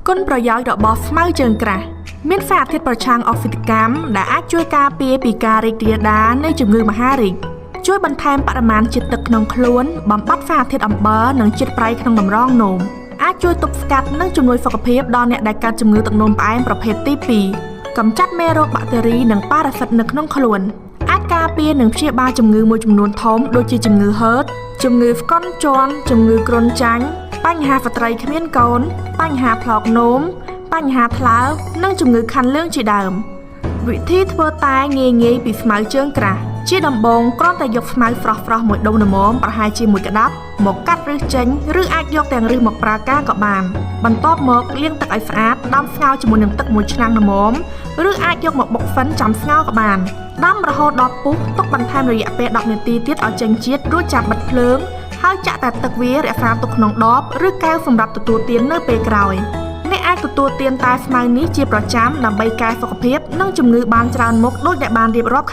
គុណប្រយោជន៍របស់ស្មៅជើងក្រាស់មានសារធាតុប្រឆាំងអុកស៊ីតកម្មដែលអាចជួយការពារពីការរីករាលដាលនៃជំងឺមហារីកជួយបន្ថែមបរិមាណជាតិទឹកក្នុងខ្លួនបំបត្តិសារធាតុអំបិលនិងជាតិប្រៃក្នុងតម្រងនោមអាចជួយទប់ស្កាត់និងជំនួយសុខភាពដល់អ្នកដែលកើតជំងឺទឹកនោមផ្អែមប្រភេទទី2កម្ចាត់មេរោគបាក់តេរីនិងប៉ារ៉ាស៊ីតនៅក្នុងខ្លួនអាចការពារនិងព្យាបាលជំងឺមួយចំនួនធំដូចជាជំងឺហឺតជំងឺផ្កន់ជន់ជំងឺគ្រុនចាញ់បញ្ហាស្ត្រីគ្មានកូនបញ្ហាផ្លោកនោមបញ្ហាថ្លើមនិងជំងឺខាន់លឿងជាដើមវិធីធ្វើតែងាយពីស្មៅជើងក្រាស់ជាដំបូងគ្រាន់តែយកស្មៅស្រស់មួយដុំល្មមប្រហែលជាមួយក្តាប់មកកាត់ឫសចេញឬអាចយកទាំងឫសមកប្រើការក៏បានបន្ទាប់មកលាងទឹកឲ្យស្អាតដាំស្ងោរជាមួយនឹងទឹកមួយឆ្នាំងល្មមឬអាចយកមកបុកហ្វិនចាំស្ងោរក៏បានដាំរហូតដល់ពុះទុកបន្ថែមរយៈពេល10នាទីទៀតឲ្យចេញជាតិរួចចាំបិទភ្លើងហើយចាក់តែទឹកវារក្សាទុកក្នុងដបឬកែវសម្រាប់ទទួលទាននៅពេលក្រោយអ្នកអាចទទួលទានតែស្មៅនេះជាប្រចាំដើម្បីកែសុខភាពនិងជំងឺបានច្រើនមុខដូចដែលបានរៀបរាប់